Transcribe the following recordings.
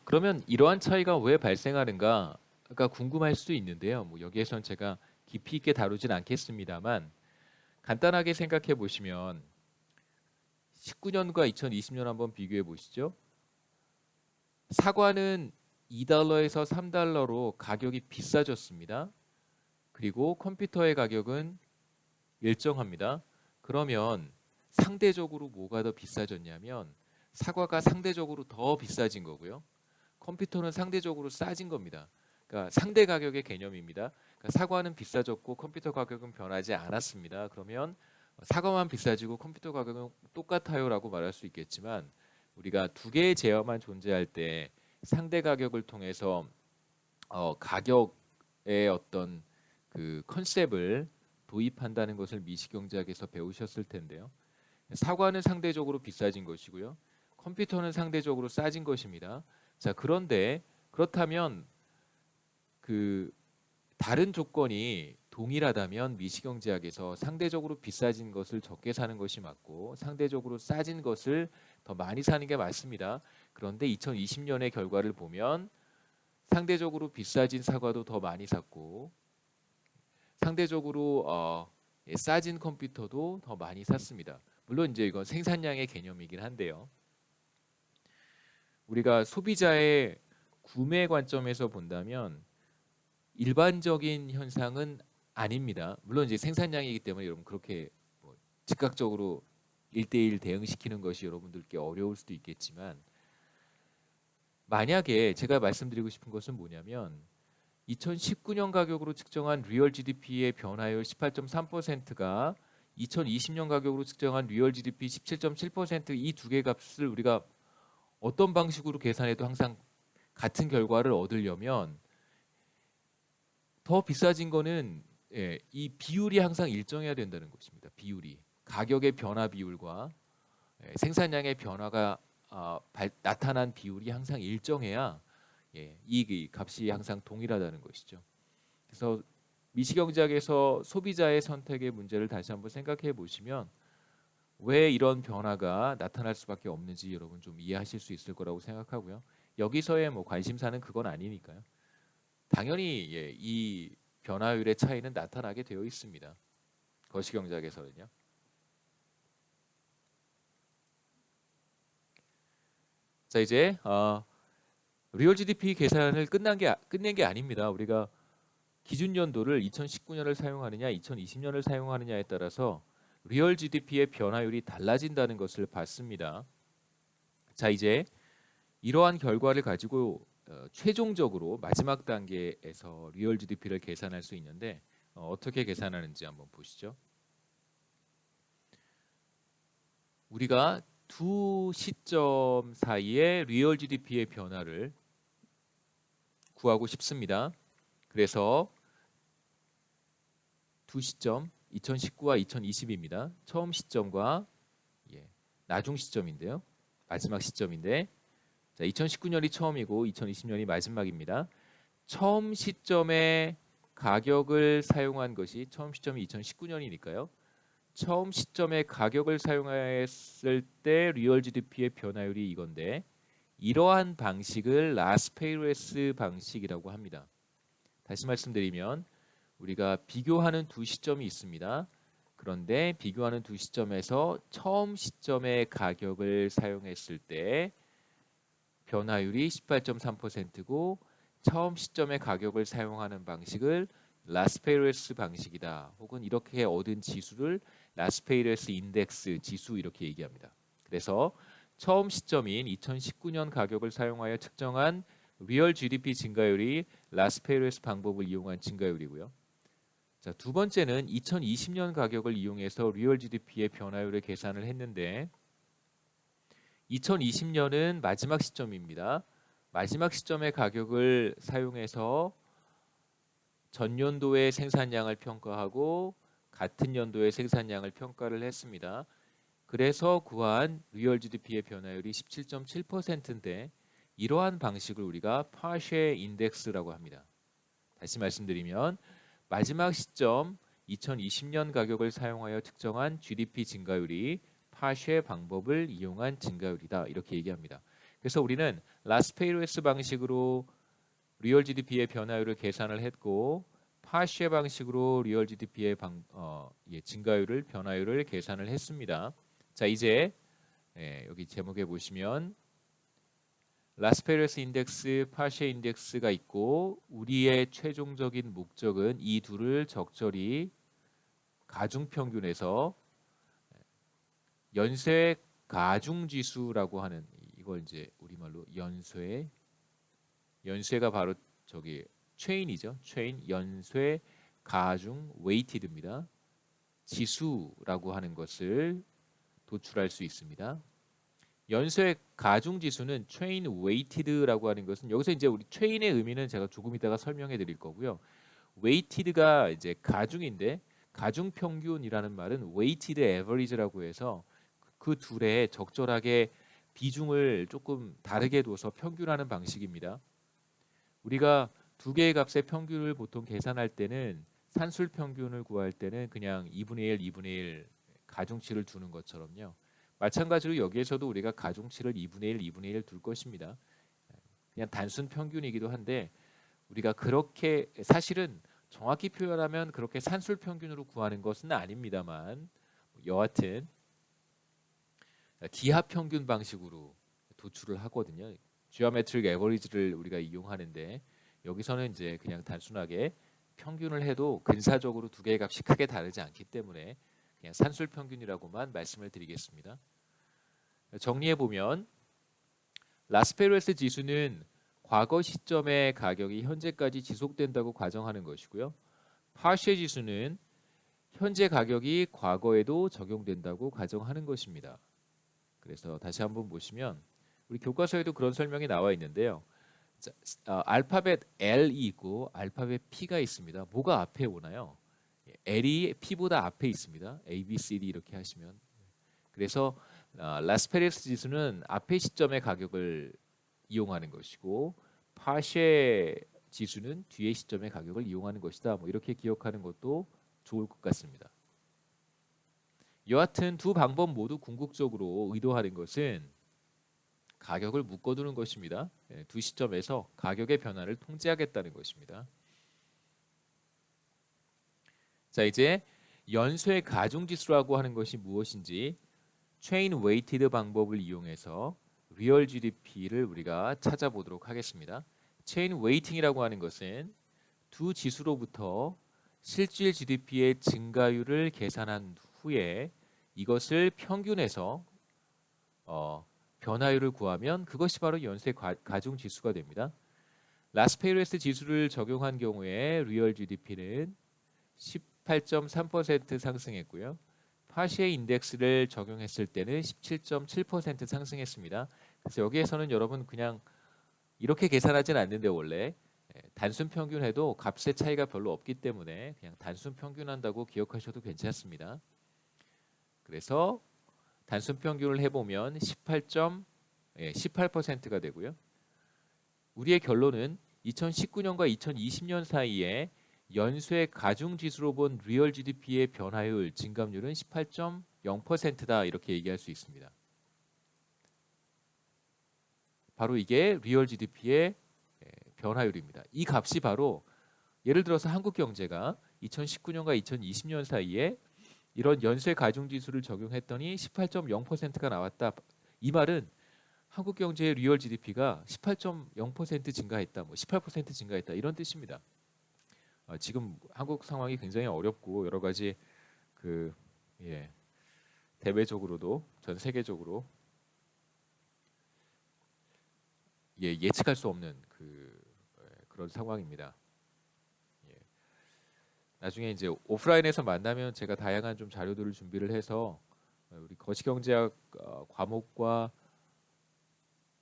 그러면 이러한 차이가 왜 발생하는가가 궁금할 수도 있는데요. 뭐 여기에선 제가 깊이 있게 다루진 않겠습니다만 간단하게 생각해 보시면 19년과 2020년 한번 비교해 보시죠. 사과는 2달러에서 3달러로 가격이 비싸졌습니다. 그리고 컴퓨터의 가격은 일정합니다. 그러면 상대적으로 뭐가 더 비싸졌냐면 사과가 상대적으로 더 비싸진 거고요. 컴퓨터는 상대적으로 싸진 겁니다. 그러니까 상대 가격의 개념입니다. 그러니까 사과는 비싸졌고 컴퓨터 가격은 변하지 않았습니다. 그러면 사과만 비싸지고 컴퓨터 가격은 똑같아요라고 말할 수 있겠지만 우리가 두 개의 제어만 존재할 때 상대 가격을 통해서 가격의 어떤 그 컨셉을 도입한다는 것을 미시경제학에서 배우셨을 텐데요. 사과는 상대적으로 비싸진 것이고요. 컴퓨터는 상대적으로 싸진 것입니다. 자, 그런데 그렇다면 그 다른 조건이 동일하다면 미시경제학에서 상대적으로 비싸진 것을 적게 사는 것이 맞고 상대적으로 싸진 것을 더 많이 사는 게 맞습니다. 그런데 2020년의 결과를 보면 상대적으로 비싸진 사과도 더 많이 샀고 상대적으로 싸진 컴퓨터도 더 많이 샀습니다. 물론 이제 이건 생산량의 개념이긴 한데요. 우리가 소비자의 구매 관점에서 본다면 일반적인 현상은 아닙니다. 물론 이제 생산량이기 때문에 여러분 그렇게 뭐 즉각적으로 1대1 대응시키는 것이 여러분들께 어려울 수도 있겠지만 만약에 제가 말씀드리고 싶은 것은 뭐냐면 2019년 가격으로 측정한 리얼 GDP의 변화율 18.3%가 2020년 가격으로 측정한 리얼 GDP 17.7% 이 두 개 값을 우리가 어떤 방식으로 계산해도 항상 같은 결과를 얻으려면 더 비싸진 거는 이 비율이 항상 일정해야 된다는 것입니다. 비율이 가격의 변화 비율과 생산량의 변화가 나타난 비율이 항상 일정해야 이 값이 항상 동일하다는 것이죠. 그래서 미시경제학에서 소비자의 선택의 문제를 다시 한번 생각해 보시면 왜 이런 변화가 나타날 수밖에 없는지 여러분 좀 이해하실 수 있을 거라고 생각하고요. 여기서의 뭐 관심사는 그건 아니니까요. 당연히 이 변화율의 차이는 나타나게 되어 있습니다. 거시경제학에서는요. 자 이제 리얼 GDP 계산을 끝낸 게 아닙니다. 우리가 기준 연도를 2019년을 사용하느냐, 2020년을 사용하느냐에 따라서 리얼 GDP의 변화율이 달라진다는 것을 봤습니다. 자 이제 이러한 결과를 가지고 최종적으로 마지막 단계에서 리얼 GDP를 계산할 수 있는데 어떻게 계산하는지 한번 보시죠. 우리가 두 시점 사이의 리얼 GDP의 변화를 구하고 싶습니다. 그래서 두 시점 2019와 2020입니다. 처음 시점과 나중 시점인데요. 마지막 시점인데 자, 2019년이 처음이고 2020년이 마지막입니다. 처음 시점의 가격을 사용한 것이 처음 시점이 2019년이니까요. 처음 시점의 가격을 사용했을 때 리얼 GDP의 변화율이 이건데 이러한 방식을 라스페이레스 방식이라고 합니다. 다시 말씀드리면 우리가 비교하는 두 시점이 있습니다. 그런데 비교하는 두 시점에서 처음 시점의 가격을 사용했을 때 변화율이 18.3%고 처음 시점의 가격을 사용하는 방식을 라스페이레스 방식이다. 혹은 이렇게 얻은 지수를 라스페이레스 인덱스 지수 이렇게 얘기합니다. 그래서 처음 시점인 2019년 가격을 사용하여 측정한 리얼 GDP 증가율이 라스페이레스 방법을 이용한 증가율이고요. 자, 두 번째는 2020년 가격을 이용해서 리얼 GDP의 변화율을 계산을 했는데 2020년은 마지막 시점입니다. 마지막 시점의 가격을 사용해서 전년도의 생산량을 평가하고 같은 연도의 생산량을 평가를 했습니다. 그래서 구한 리얼 GDP의 변화율이 17.7%인데 이러한 방식을 우리가 파쉐 인덱스라고 합니다. 다시 말씀드리면 마지막 시점 2020년 가격을 사용하여 측정한 GDP 증가율이 파쉐 방법을 이용한 증가율이다. 이렇게 얘기합니다. 그래서 우리는 라스페이로스 방식으로 리얼 GDP의 변화율을 계산을 했고 파시에 방식으로 리얼 GDP의 증가율을 변화율을 계산을 했습니다. 자, 이제 여기 제목에 보시면 라스페이로스 인덱스, 파시에 인덱스가 있고 우리의 최종적인 목적은 이 둘을 적절히 가중평균해서 연쇄 가중지수라고 하는, 이걸 이제 우리말로 연쇄가 바로 저기 체인이죠. 체인 연쇄 가중 웨이티드입니다. 지수라고 하는 것을 도출할 수 있습니다. 연쇄 가중 지수는 체인 웨이티드라고 하는 것은, 여기서 이제 우리 체인의 의미는 제가 조금 이따가 설명해 드릴 거고요. 웨이티드가 이제 가중인데, 가중 평균이라는 말은 웨이티드 에버리지라고 해서 그 둘의 적절하게 비중을 조금 다르게 둬서 평균하는 방식입니다. 우리가 두 개의 값의 평균을 보통 계산할 때는 산술 평균을 구할 때는 그냥 2분의 1, 2분의 1 가중치를 두는 것처럼요. 마찬가지로 여기에서도 우리가 가중치를 2분의 1, 2분의 1 둘 것입니다. 그냥 단순 평균이기도 한데 우리가 그렇게 사실은 정확히 표현하면 그렇게 산술 평균으로 구하는 것은 아닙니다만 여하튼 기하 평균 방식으로 도출을 하거든요. 지오메트릭 에버리지를 우리가 이용하는데 여기서는 이제 그냥 단순하게 평균을 해도 근사적으로 두 개의 값이 크게 다르지 않기 때문에 그냥 산술 평균이라고만 말씀을 드리겠습니다. 정리해 보면 라스페이로스 지수는 과거 시점의 가격이 현재까지 지속된다고 가정하는 것이고요. 파시에 지수는 현재 가격이 과거에도 적용된다고 가정하는 것입니다. 그래서 다시 한번 보시면 우리 교과서에도 그런 설명이 나와 있는데요. 자, 알파벳 L이 있고 알파벳 P가 있습니다. 뭐가 앞에 오나요? L이 P보다 앞에 있습니다. A, B, C, D 이렇게 하시면. 그래서 라스페리스 지수는 앞에 시점의 가격을 이용하는 것이고 파쉐 지수는 뒤의 시점의 가격을 이용하는 것이다. 뭐 이렇게 기억하는 것도 좋을 것 같습니다. 여하튼 두 방법 모두 궁극적으로 의도하는 것은 가격을 묶어두는 것입니다. 두 시점에서 가격의 변화를 통제하겠다는 것입니다. 자, 이제 연쇄 가중지수라고 하는 것이 무엇인지 체인 웨이티드 방법을 이용해서 리얼 GDP를 우리가 찾아보도록 하겠습니다. 체인 웨이팅이라고 하는 것은 두 지수로부터 실질 GDP의 증가율을 계산한 후에 이것을 평균해서 변화율을 구하면 그것이 바로 연쇄 가중 지수가 됩니다. 라스페이로스 지수를 적용한 경우에 리얼 GDP는 18.3% 상승했고요. 파시에 인덱스를 적용했을 때는 17.7% 상승했습니다. 그래서 여기에서는 여러분 그냥 이렇게 계산하진 않는데 원래 단순 평균해도 값의 차이가 별로 없기 때문에 그냥 단순 평균한다고 기억하셔도 괜찮습니다. 그래서 단순 평균을 해보면 18%가 되고요. 우리의 결론은 2019년과 2020년 사이에 연쇄 가중지수로 본 리얼 GDP의 변화율, 증감률은 18.0%다 이렇게 얘기할 수 있습니다. 바로 이게 리얼 GDP의 변화율입니다. 이 값이 바로 예를 들어서 한국 경제가 2019년과 2020년 사이에 이런 연쇄 가중지수를 적용했더니 18.0%가 나왔다. 이 말은 한국 경제의 리얼 GDP가 18.0% 증가했다, 뭐 18% 증가했다 이런 뜻입니다. 지금 한국 상황이 굉장히 어렵고 여러 가지 대외적으로도 전 세계적으로 예측할 수 없는 그런 상황입니다. 나중에 이제 오프라인에서 만나면 제가 다양한 좀 자료들을 준비를 해서 우리 거시경제학 과목과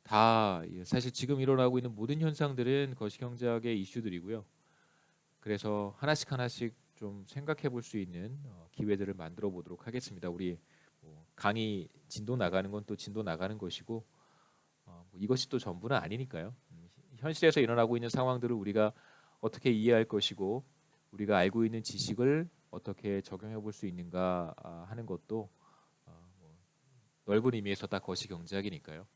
다 사실 지금 일어나고 있는 모든 현상들은 거시경제학의 이슈들이고요. 그래서 하나씩 좀 생각해 볼 수 있는 기회들을 만들어 보도록 하겠습니다. 우리 강의 진도 나가는 건 또 진도 나가는 것이고 이것이 또 전부는 아니니까요. 현실에서 일어나고 있는 상황들을 우리가 어떻게 이해할 것이고 우리가 알고 있는 지식을 어떻게 적용해 볼 수 있는가 하는 것도 넓은 의미에서 다 거시경제학이니까요.